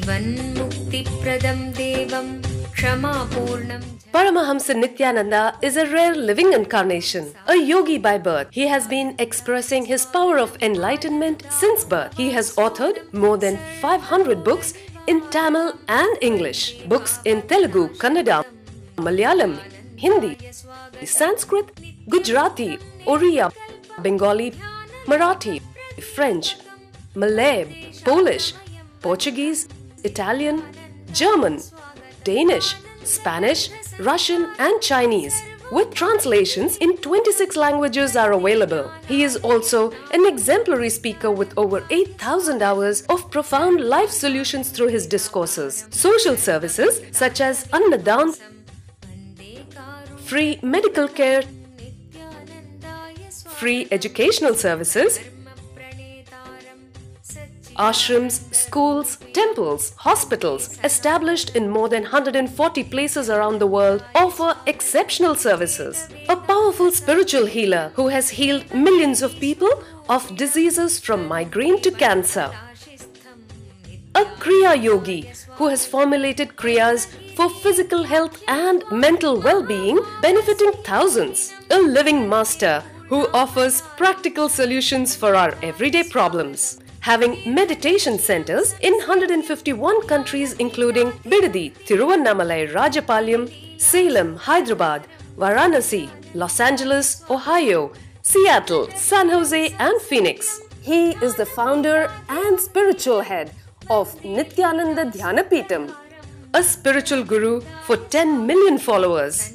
जीवन्मुक्तिप्रदं देवं क्षमापूर्णं Paramahamsa Nityananda is a rare living incarnation, a yogi by birth. He has been expressing his power of enlightenment since birth. He has authored more than 500 books in Tamil and English, books in Telugu, Kannada, Malayalam, Hindi, Sanskrit, Gujarati, Oriya, Bengali, Marathi, French, Malay, Polish, Portuguese, Italian, German, Danish, Spanish, Russian and Chinese, with translations in 26 languages are available. He is also an exemplary speaker with over 8,000 hours of profound life solutions through his discourses. Social services such as Annadan, free medical care, free educational services, ashrams, schools, temples, hospitals established in more than 140 places around the world offer exceptional services. A powerful spiritual healer who has healed millions of people of diseases from migraine to cancer. A Kriya Yogi who has formulated Kriyas for physical health and mental well-being, benefiting thousands. A living master who offers practical solutions for our everyday problems. Having meditation centers in 151 countries including Bidadi, Tiruvannamalai, Rajapalyam, Salem, Hyderabad, Varanasi, Los Angeles, Ohio, Seattle, San Jose and Phoenix. He is the founder and spiritual head of Nityananda Dhyanapitham, a spiritual guru for 10 million followers,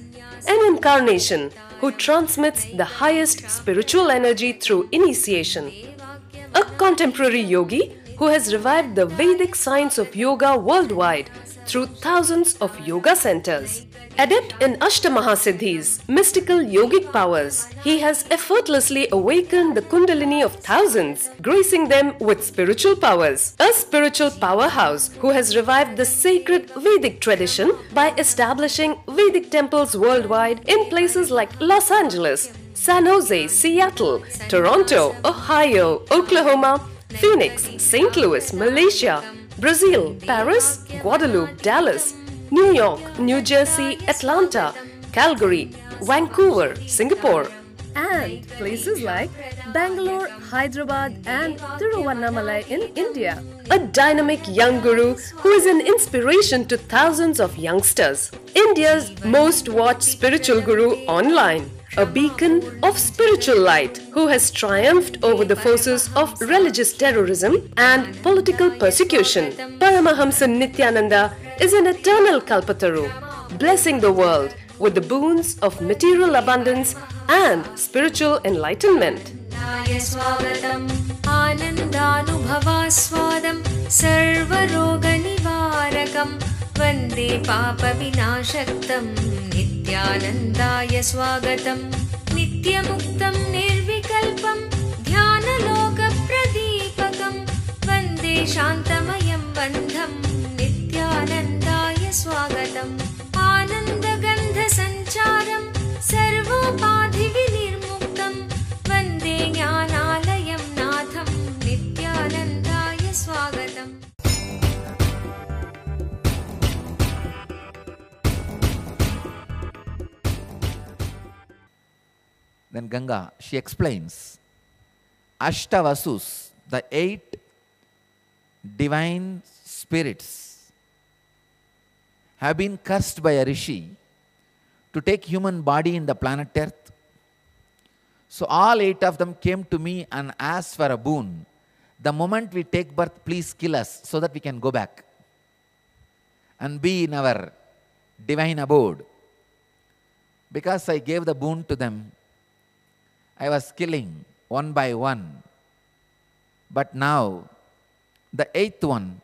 an incarnation who transmits the highest spiritual energy through initiation. A contemporary yogi who has revived the Vedic science of yoga worldwide through thousands of yoga centers. Adept in Ashtamahasiddhis, mystical yogic powers, he has effortlessly awakened the Kundalini of thousands, gracing them with spiritual powers. A spiritual powerhouse who has revived the sacred Vedic tradition by establishing Vedic temples worldwide in places like Los Angeles, San Jose, Seattle, Toronto, Ohio, Oklahoma, Phoenix, St. Louis, Malaysia, Brazil, Paris, Guadeloupe, Dallas, New York, New Jersey, Atlanta, Calgary, Vancouver, Singapore, and places like Bangalore, Hyderabad and Tiruvannamalai in India. A dynamic young guru who is an inspiration to thousands of youngsters. India's most watched spiritual guru online. A beacon of spiritual light who has triumphed over the forces of religious terrorism and political persecution. Paramahamsa Nityananda is an eternal Kalpataru, blessing the world with the boons of material abundance and spiritual enlightenment. आनन्दानुभवास्वादं सर्वरोगनिवारकं वन्दे पापविनाशक्तं नित्यानन्दाय स्वागतं नित्यमुक्तं निर्विकल्पं ध्यानलोकप्रदीपकं वन्दे शान्तमयं बन्धं नित्यानन्दाय स्वागतम् आनन्दगन्धसञ्चारं सर्वोपाधिविनिर्मुक्तं वन्दे ज्ञानालयं नाथं नित्यानन्दाय स्वागतम्. Then Ganga, she explains, Ashtavasus, the 8 divine spirits, have been cursed by a rishi to take human body in the planet Earth. So all 8 of them came to me and asked for a boon. The moment we take birth, please kill us so that we can go back and be in our divine abode. Because I gave the boon to them, I was killing one by one. But now, the 8th one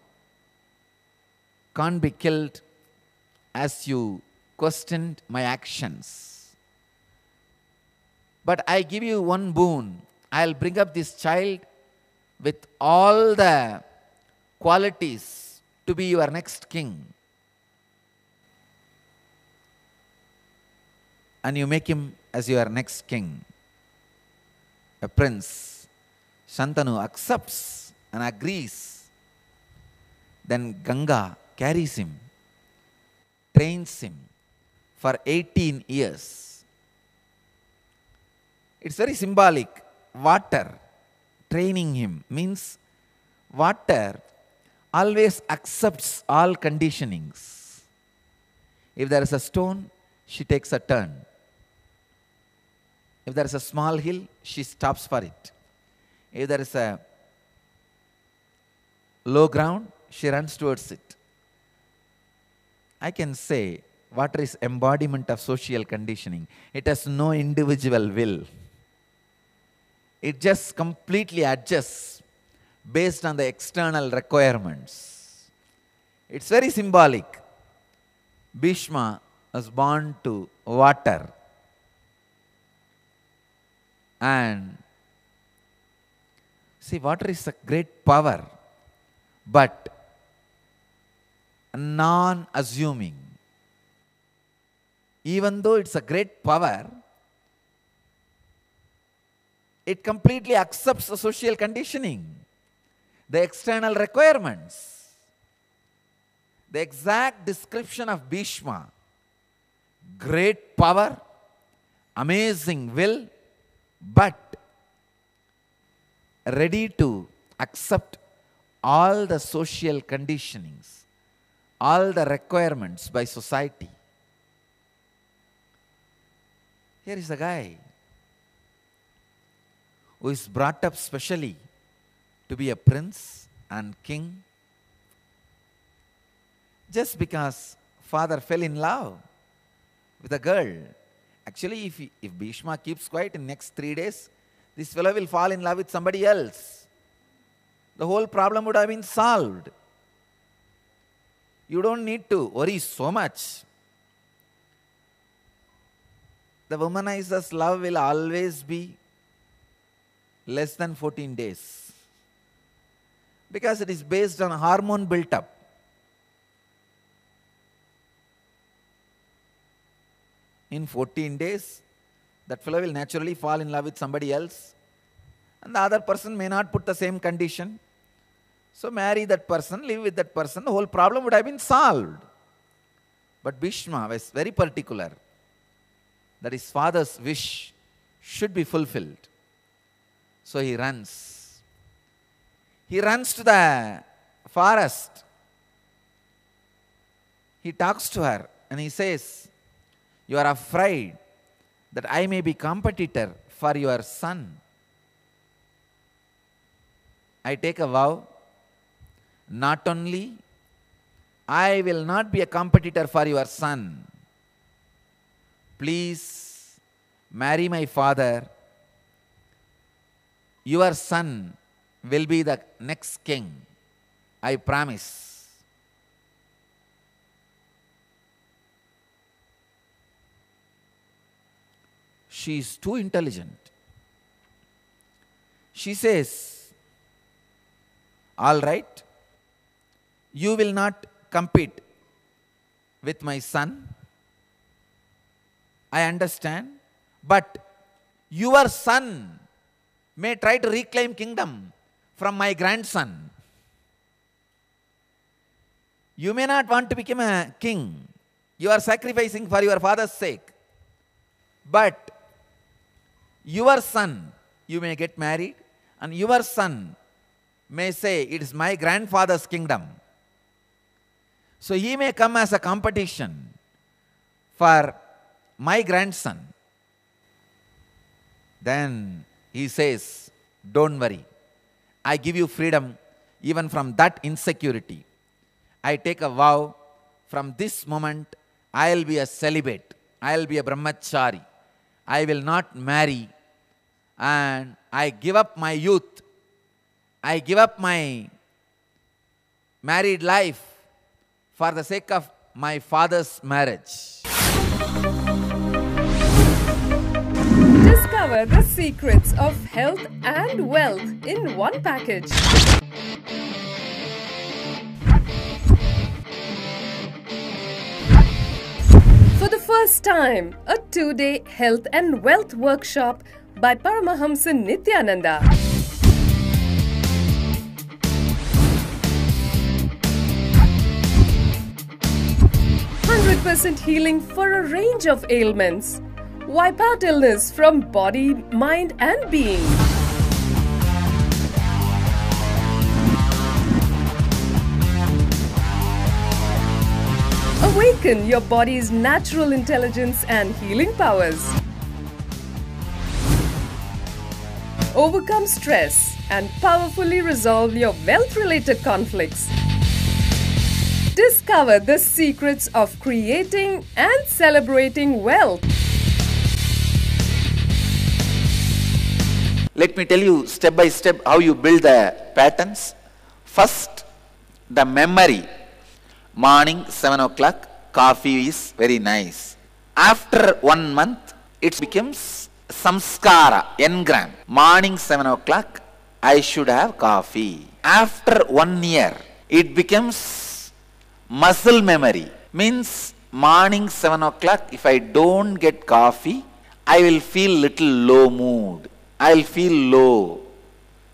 can't be killed as you questioned my actions. But I give you one boon. I'll bring up this child with all the qualities to be your next king. And you make him as your next king. A prince, Shantanu, accepts and agrees. Then Ganga carries him, trains him for 18 years. It's very symbolic. Water training him means water always accepts all conditionings. If there is a stone, she takes a turn. If there is a small hill, she stops for it. If there is a low ground, she runs towards it. I can say water is embodiment of social conditioning. It has no individual will. It just completely adjusts based on the external requirements. It's very symbolic. Bhishma was born to water. And see, water is a great power, but non-assuming. Even though it's a great power, it completely accepts the social conditioning, the external requirements. The exact description of Bhishma: great power, amazing will, but ready to accept all the social conditionings, all the requirements by society. Here is a guy who is brought up specially to be a prince and king, just because father fell in love with a girl. Actually, if Bhishma keeps quiet in next 3 days, this fellow will fall in love with somebody else. The whole problem would have been solved. You don't need to worry so much. The womanizer's love will always be less than 14 days, because it is based on hormone built up. In 14 days, that fellow will naturally fall in love with somebody else, and the other person may not put the same condition. So marry that person, live with that person, the whole problem would have been solved. But Bhishma was very particular that his father's wish should be fulfilled. So he runs. He runs to the forest. He talks to her and he says, "You are afraid that I may be competitor for your son. I take a vow, not only I will not be a competitor for your son. Please marry my father. Your son will be the next king. I promise." She is too intelligent. She says, "All right, you will not compete with my son. I understand, but your son may try to reclaim kingdom from my grandson. You may not want to become a king. You are sacrificing for your father's sake. But your son, you may get married, and your son may say, it is my grandfather's kingdom. So he may come as a competition for my grandson." Then he says, "Don't worry. I give you freedom even from that insecurity. I take a vow, from this moment I will be a celibate. I will be a brahmachari. I will not marry, and I give up my youth. I give up my married life for the sake of my father's marriage." Discover the secrets of health and wealth in one package. For the first time, a 2-day health and wealth workshop by Paramahamsa Nityananda. 100% healing for a range of ailments. Wipe out illness from body, mind and being. Awaken your body's natural intelligence and healing powers. Overcome stress and powerfully resolve your wealth-related conflicts. Discover the secrets of creating and celebrating wealth. Let me tell you step by step how you build the patterns. First, the memory. Morning 7 o'clock, coffee is very nice. After 1 month, it becomes samskara, engram. Morning 7 o'clock, I should have coffee. After 1 year, it becomes muscle memory. Means morning 7 o'clock, if I don't get coffee, I will feel little low mood. I will feel low,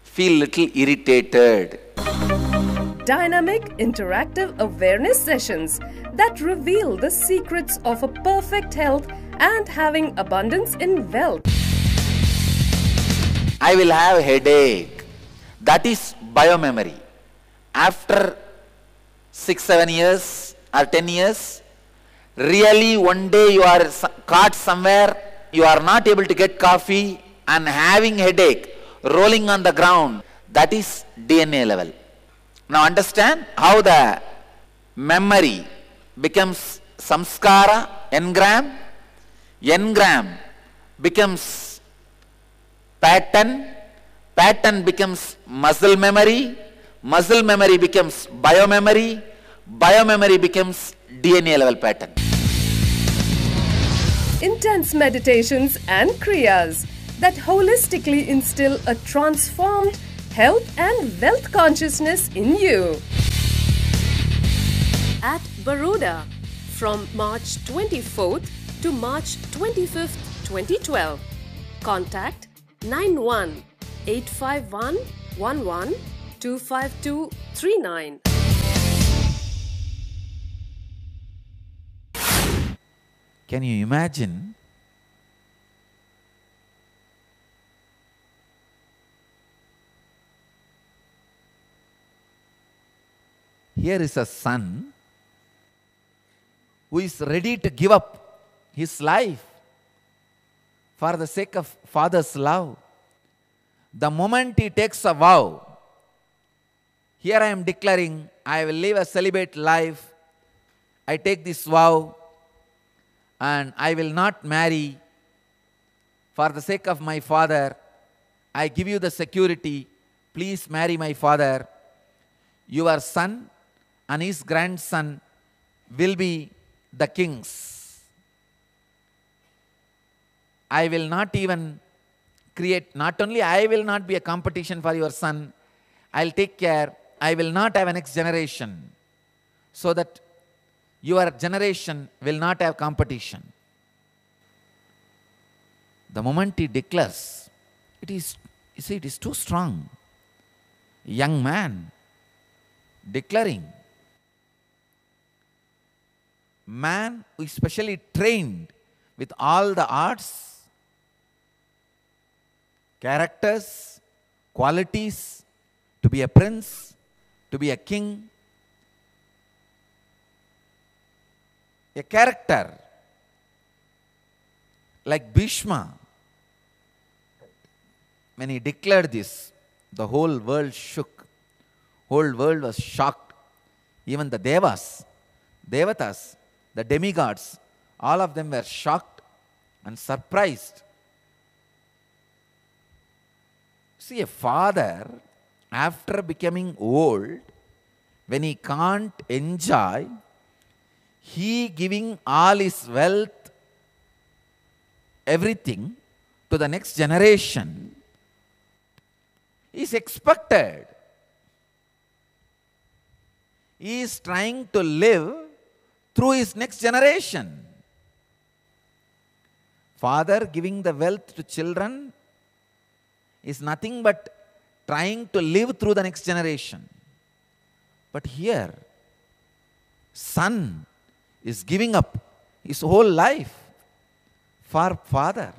feel little irritated. Dynamic interactive awareness sessions that reveal the secrets of a perfect health and having abundance in wealth. I will have headache. That is biomemory. After 6, 7 years or 10 years, really one day you are caught somewhere, you are not able to get coffee and having headache, rolling on the ground. That is DNA level. Now understand how the memory becomes samskara, engram. Engram becomes pattern. Pattern becomes muscle memory. Muscle memory becomes biomemory. Biomemory becomes DNA level pattern. Intense meditations and kriyas that holistically instill a transformed health and wealth consciousness in you. At Baroda from March 24th to March 25th, 2012. Contact 91-851-11-25239. Can you imagine? Here is a son who is ready to give up his life for the sake of father's love. The moment he takes a vow, here I am declaring, I will live a celibate life. I take this vow and I will not marry for the sake of my father. I give you the security. Please marry my father. Your son and his grandson will be the kings. I will not even create, not only I will not be a competition for your son, I'll take care, I will not have a next generation, so that your generation will not have competition. The moment he declares, it is, you see, it is too strong. Young man declaring. Man who is specially trained with all the arts, characters, qualities, to be a prince, to be a king, a character like Bhishma. When he declared this, the whole world shook. Whole world was shocked. Even the Devatas, the demigods, all of them were shocked and surprised. See, a father, after becoming old, when he can't enjoy, he giving all his wealth, everything, to the next generation, is expected. He is trying to live through his next generation. Father giving the wealth to children is nothing but trying to live through the next generation. But here, son is giving up his whole life for father.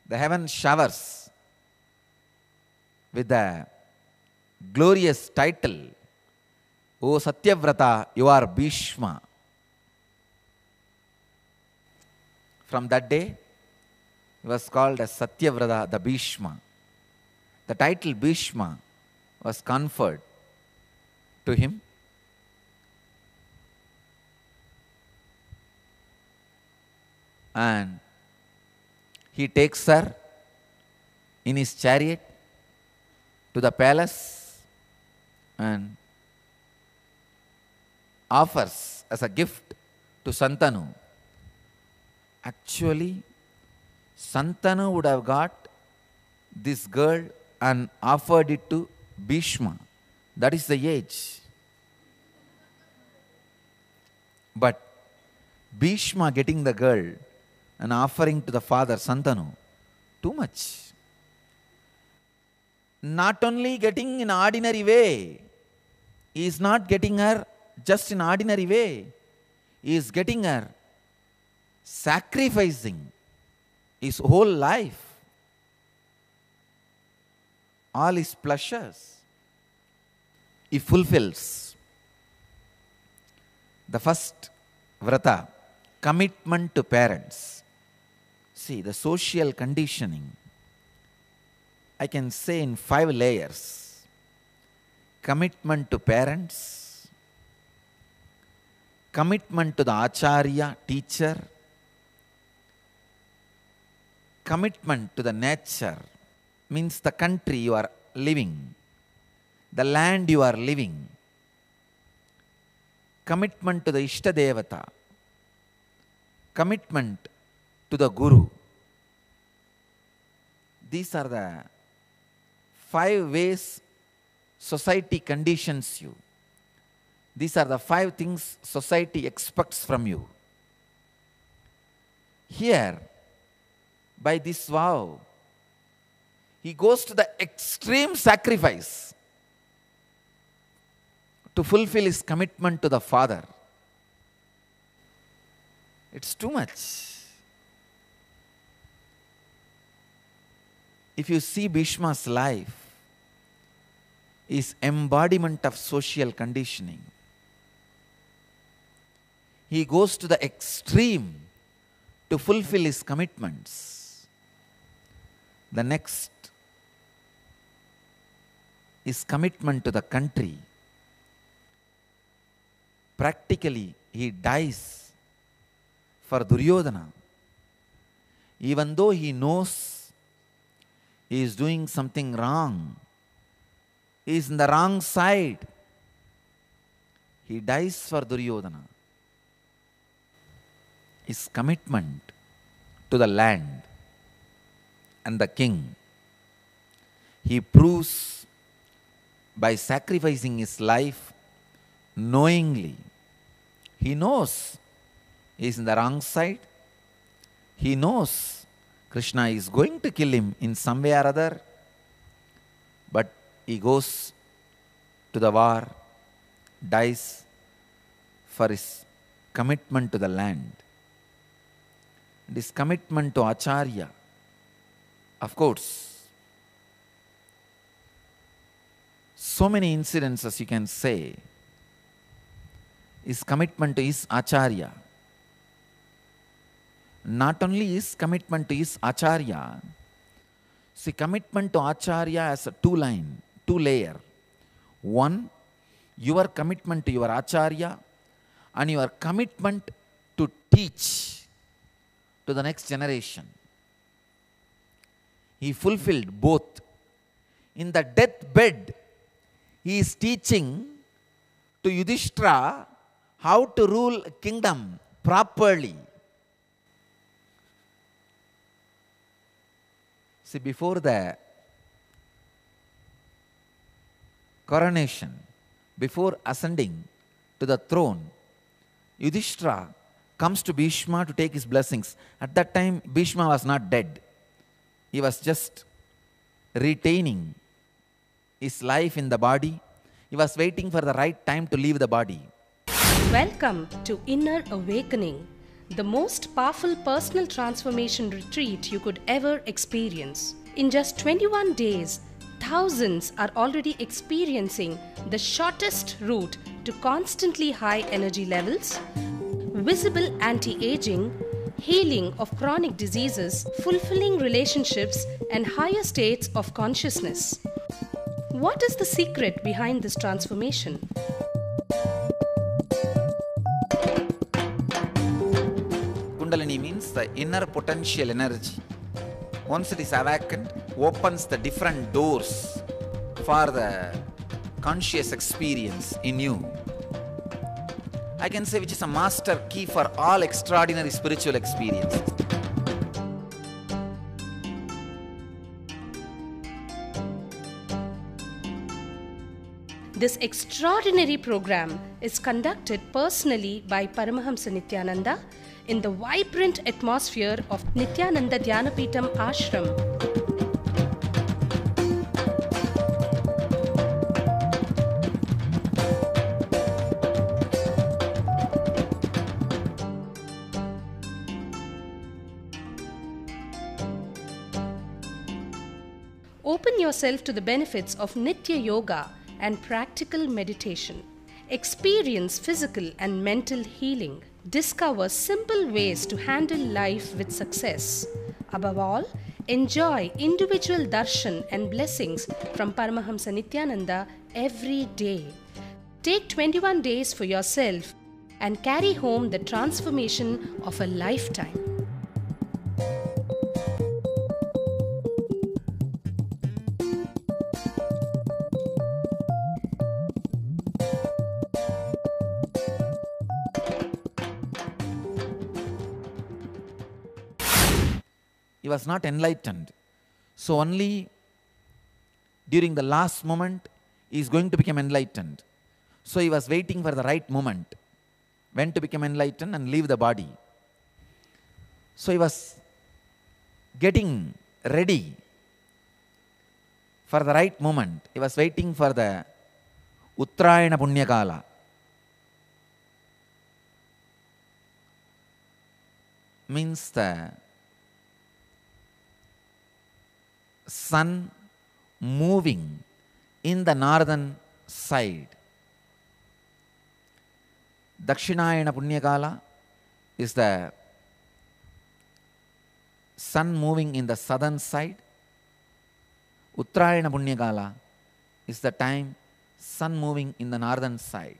The heaven showers with the glorious title, O Satyavrata, you are Bhishma. From that day, he was called as Satyavrata, the Bhishma. The title Bhishma was conferred to him. And he takes her in his chariot to the palace and offers as a gift to Santanu. Actually, Santanu would have got this girl and offered it to Bhishma. That is the age. But Bhishma getting the girl and offering to the father Santanu, too much. Not only getting in ordinary way, he is not getting her just in ordinary way. He is getting her sacrificing his whole life, all his pleasures. He fulfills the first vrata, commitment to parents. See, the social conditioning, I can say in 5 layers. Commitment to parents, commitment to the acharya, teacher, commitment to the nature, means the country you are living, the land you are living, commitment to the Ishtadevata, commitment to the Guru. These are the 5 ways society conditions you. These are the 5 things society expects from you. Here, by this vow, he goes to the extreme sacrifice to fulfill his commitment to the father. It's too much. If you see Bhishma's life, is embodiment of social conditioning. He goes to the extreme to fulfill his commitments. The next is commitment to the country. Practically, he dies for Duryodhana. Even though he knows he is doing something wrong, he is in the wrong side, he dies for Duryodhana. His commitment to the land and the king, he proves by sacrificing his life knowingly. He knows he is in the wrong side. He knows Krishna is going to kill him in some way or other, but he goes to the war, dies for his commitment to the land. And his commitment to Acharya, of course, so many incidences you can say. His commitment to his Acharya. Not only his commitment to his Acharya, see, commitment to Acharya as a two layer. One, your commitment to your Acharya and your commitment to teach to the next generation. He fulfilled both. In the deathbed, he is teaching to Yudhishthira how to rule a kingdom properly. See, before the coronation, before ascending to the throne, Yudhishthira comes to Bhishma to take his blessings. At that time, Bhishma was not dead. He was just retaining his life in the body. He was waiting for the right time to leave the body. Welcome to Inner Awakening, the most powerful personal transformation retreat you could ever experience. In just 21 days, thousands are already experiencing the shortest route to constantly high energy levels, visible anti-aging, healing of chronic diseases, fulfilling relationships, and higher states of consciousness. What is the secret behind this transformation? Kundalini means the inner potential energy. Once it is awakened, opens the different doors for the conscious experience in you. I can say which is a master key for all extraordinary spiritual experiences. This extraordinary program is conducted personally by Paramahamsa Nityananda in the vibrant atmosphere of Nityananda Dhyanapitham Ashram. Open yourself to the benefits of Nitya Yoga and practical meditation. Experience physical and mental healing. Discover simple ways to handle life with success. Above all, enjoy individual darshan and blessings from Paramahamsa Nityananda every day. Take 21 days for yourself and carry home the transformation of a lifetime. He was not enlightened. So only during the last moment he is going to become enlightened. So he was waiting for the right moment when to become enlightened and leave the body. So he was getting ready for the right moment. He was waiting for the Uttarayana Punyakala. Means the sun moving in the northern side. Dakshinayana Punyakala is the sun moving in the southern side. Uttarayana Punyakala is the time sun moving in the northern side.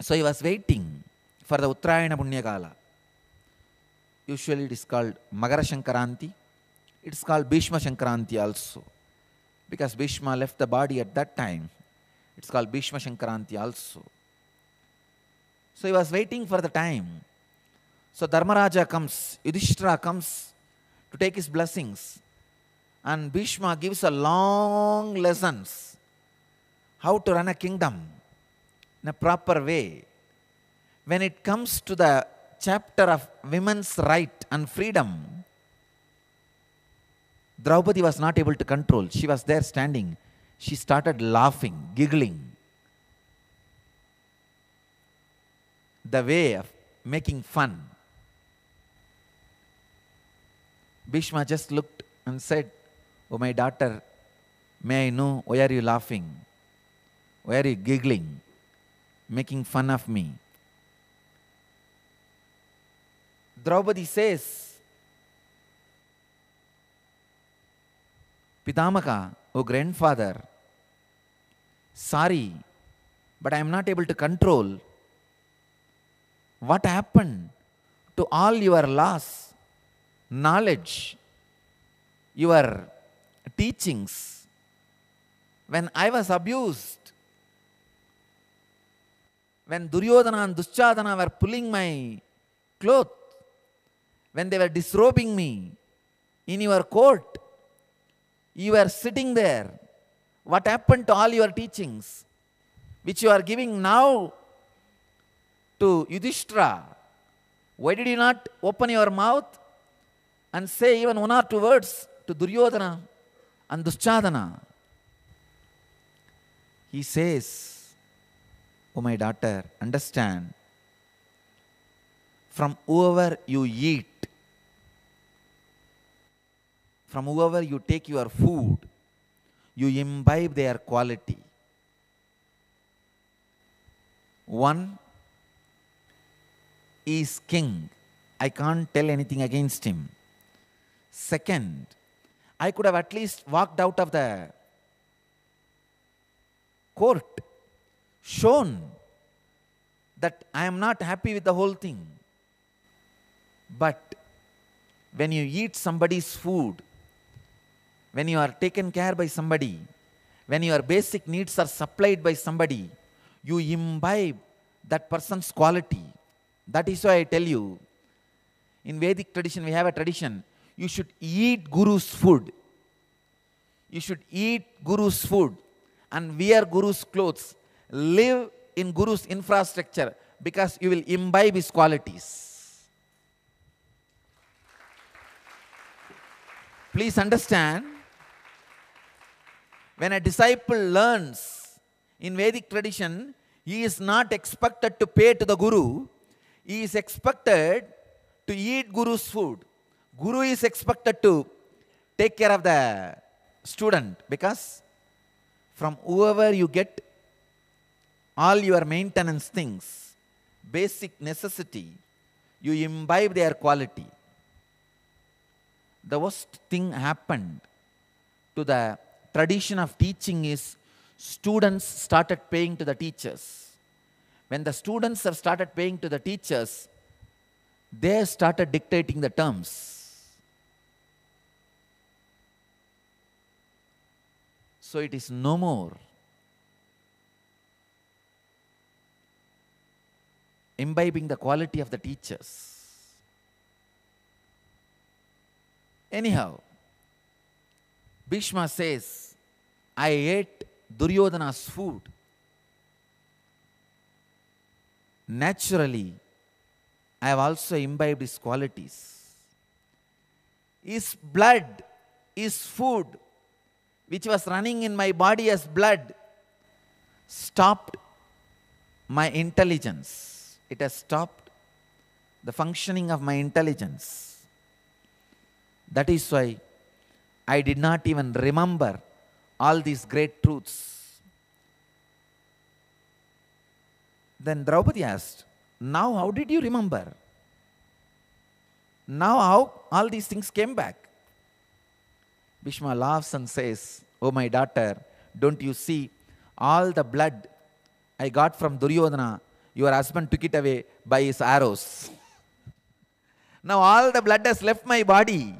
So he was waiting for the Uttarayana Punyakala. Usually it is called Magara Shankaranti. It is called Bhishma Shankaranti also. Because Bhishma left the body at that time. It is called Bhishma Shankaranti also. So he was waiting for the time. So Dharmaraja comes, Yudhishthira comes to take his blessings. And Bhishma gives a long lessons how to run a kingdom in a proper way. When it comes to the chapter of women's right and freedom, Draupadi was not able to control. She was there standing. She started laughing, giggling. The way of making fun. Bhishma just looked and said, "Oh, my daughter, may I know why are you laughing? Why are you giggling? Making fun of me?" Draupadi says, "Pitamaka, oh grandfather, sorry, but I am not able to control. What happened to all your laws, knowledge, your teachings, when I was abused, when Duryodhana and Duschadana were pulling my cloth, when they were disrobing me in your court, you were sitting there. What happened to all your teachings, which you are giving now to Yudhishthira? Why did you not open your mouth and say even one or two words to Duryodhana and Duschadana?" He says, oh my daughter, understand, from whoever you eat, from whoever you take your food, you imbibe their quality. One is king. I can't tell anything against him. Second, I could have at least walked out of the court, shown that I am not happy with the whole thing. But when you eat somebody's food, when you are taken care by somebody, when your basic needs are supplied by somebody, you imbibe that person's quality. That is why I tell you, in Vedic tradition, we have a tradition, you should eat Guru's food. You should eat Guru's food and wear Guru's clothes. Live in Guru's infrastructure because you will imbibe his qualities. Please understand, when a disciple learns in Vedic tradition, he is not expected to pay to the Guru. He is expected to eat Guru's food. Guru is expected to take care of the student, because from whoever you get all your maintenance things, basic necessity, you imbibe their quality. The worst thing happened to the tradition of teaching is students started paying to the teachers. When the students have started paying to the teachers, they started dictating the terms. So it is no more imbibing the quality of the teachers. Anyhow, Bhishma says, I ate Duryodhana's food. Naturally, I have also imbibed his qualities. His blood, his food, which was running in my body as blood, stopped my intelligence. It has stopped the functioning of my intelligence. That is why I did not even remember all these great truths. Then Draupadi asked, now how did you remember? Now how all these things came back? Bhishma laughs and says, oh my daughter, don't you see all the blood I got from Duryodhana, your husband took it away by his arrows. Now all the blood has left my body.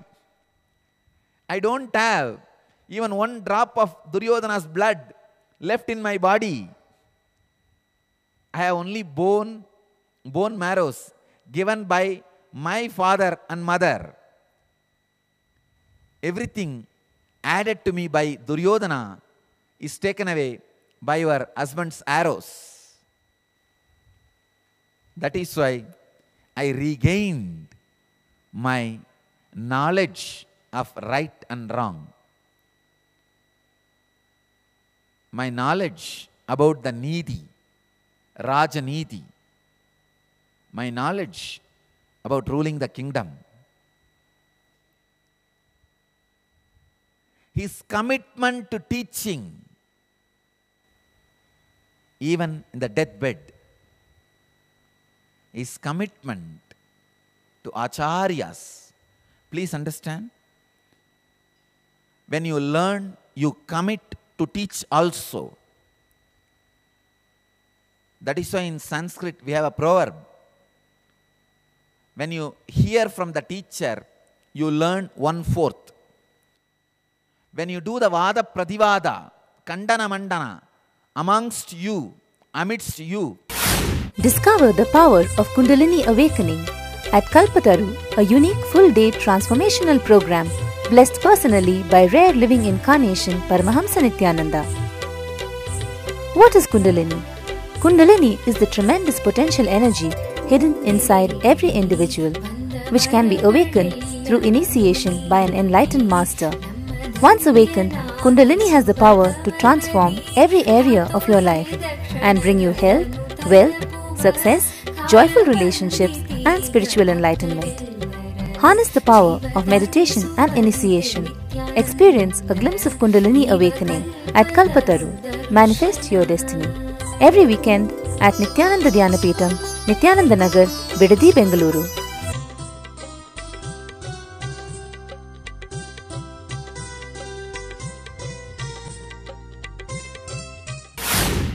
I don't have even one drop of Duryodhana's blood left in my body. I have only bone marrows given by my father and mother. Everything added to me by Duryodhana is taken away by your husband's arrows. That is why I regained my knowledge of right and wrong. My knowledge about the Nidhi, Rajanidhi. My knowledge about ruling the kingdom. His commitment to teaching, even in the deathbed. His commitment to acharyas. Please understand, when you learn, you commit to teach also. That is why in Sanskrit we have a proverb. When you hear from the teacher, you learn 1/4. When you do the Vada Pradivada, Kandana Mandana, amongst you, amidst you. Discover the power of Kundalini Awakening at Kalpataru, a unique full-day transformational program blessed personally by rare living incarnation Paramahamsa Nityananda. What is Kundalini? Kundalini is the tremendous potential energy hidden inside every individual, which can be awakened through initiation by an enlightened master. Once awakened, Kundalini has the power to transform every area of your life and bring you health, wealth, success, joyful relationships, and spiritual enlightenment. Harness the power of meditation and initiation. Experience a glimpse of Kundalini awakening at Kalpataru. Manifest your destiny. Every weekend at Nityananda Dhyanapitham, Nityananda Nagar, Bidadi, Bengaluru.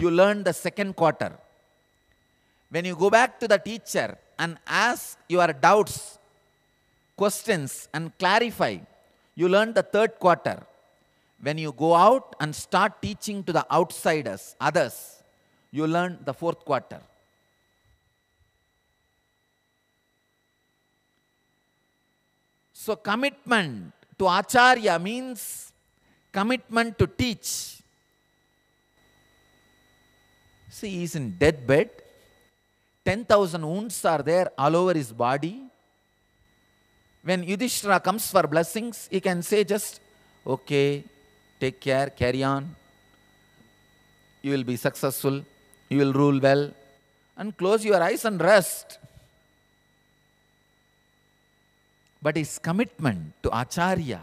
You learn the second quarter. When you go back to the teacher and ask your doubts, questions and clarify, you learn the third quarter. When you go out and start teaching to the outsiders, others, you learn the fourth quarter. So commitment to Acharya means commitment to teach. See, he is in deathbed. 10,000 wounds are there all over his body. When Yudhishthira comes for blessings, he can say just, okay, take care, carry on. You will be successful. You will rule well. And close your eyes and rest. But his commitment to Acharya,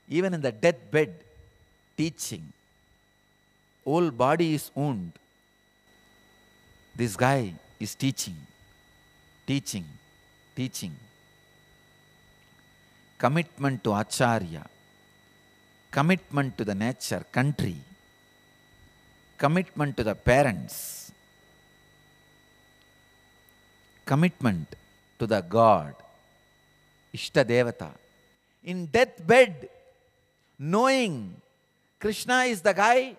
even in the deathbed, teaching, whole body is wound. This guy is teaching, teaching, teaching. Commitment to Acharya, commitment to the nature, country, commitment to the parents, commitment to the God, Ishta Devata. In deathbed, knowing Krishna is the guy,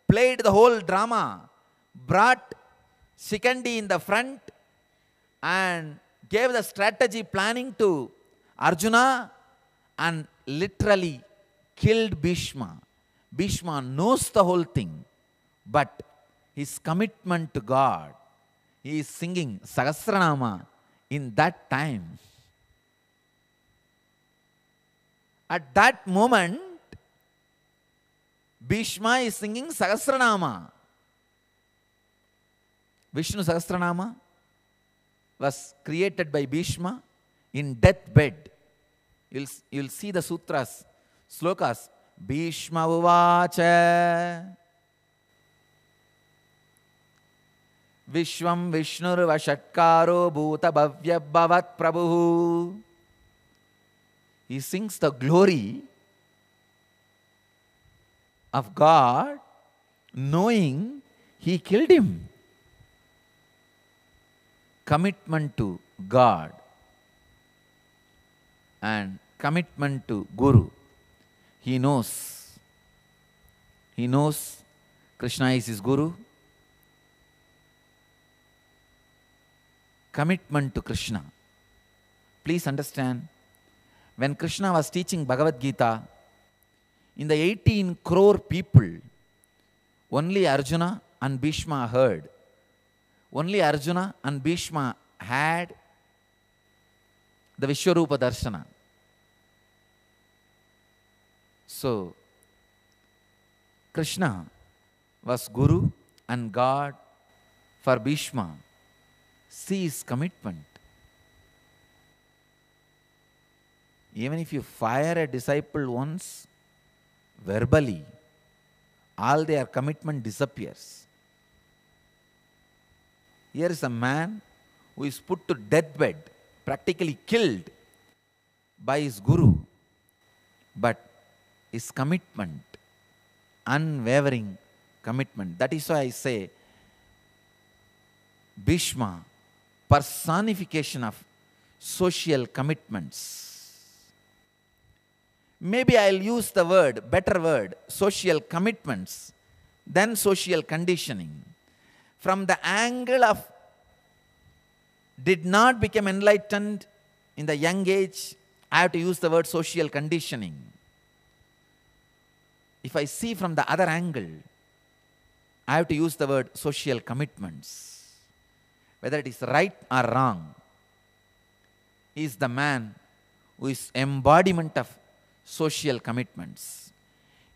played the whole drama, brought Shikandi in the front and gave the strategy planning to Arjuna and literally killed Bhishma. Bhishma knows the whole thing, but his commitment to God, he is singing Sahasranama in that time. At that moment, Bhishma is singing Sahasranama. Vishnu Sahasranama was created by Bhishma in deathbed. You'll see the sutras, slokas. Bhishma uvacha Vishwam Vishnur Vashatkaro Bhuta Bhavya Bhavat Prabhu. He sings the glory of God, knowing he killed him. Commitment to God and commitment to Guru. He knows Krishna is his Guru. Commitment to Krishna. Please understand, when Krishna was teaching Bhagavad Gita, in the 18 crore people, only Arjuna and Bhishma heard. Only Arjuna and Bhishma had the Vishwarupa Darshana. So, Krishna was Guru and God for Bhishma. See his commitment. Even if you fire a disciple once, verbally, all their commitment disappears. Here is a man who is put to deathbed, practically killed by his Guru. But his commitment, unwavering commitment. That is why I say Bhishma, personification of social commitments. Maybe I'll use the word, better word, social commitments than social conditioning. From the angle of did not become enlightened in the young age, I have to use the word social conditioning. If I see from the other angle, I have to use the word social commitments. Whether it is right or wrong, he is the man who is embodiment of social commitments.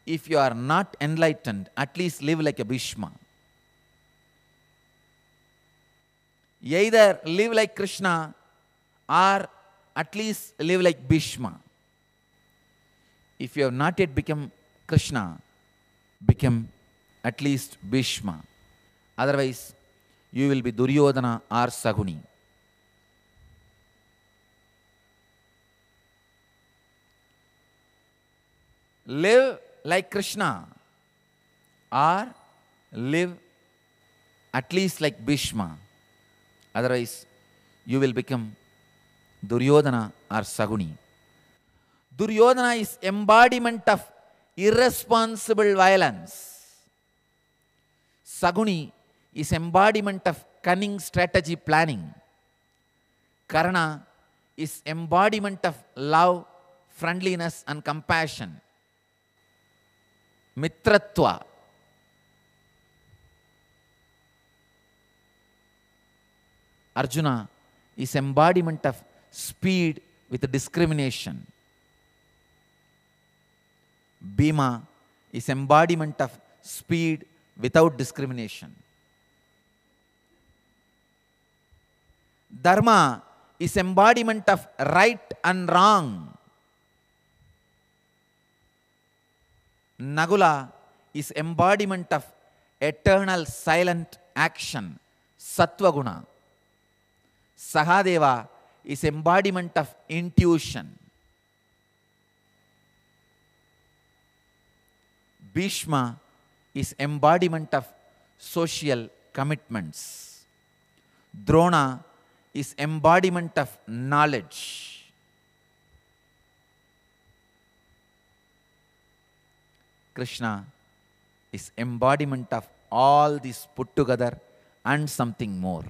If you are not enlightened, at least live like a Bhishma. Either live like Krishna or at least live like Bhishma. If you have not yet become Krishna, become at least Bhishma. Otherwise, you will be Duryodhana or Saguni. Live like Krishna or live at least like Bhishma. Otherwise, you will become Duryodhana or Saguni. Duryodhana is embodiment of irresponsible violence. Saguni is embodiment of cunning strategy planning. Karna is embodiment of love, friendliness and compassion. Mitratva. Arjuna is embodiment of speed with discrimination. Bhima is embodiment of speed without discrimination. Dharma is embodiment of right and wrong. Nagula is embodiment of eternal silent action, Sattva-guna. Sahadeva is embodiment of intuition. Bhishma is embodiment of social commitments. Drona is embodiment of knowledge. Krishna is embodiment of all these put together and something more.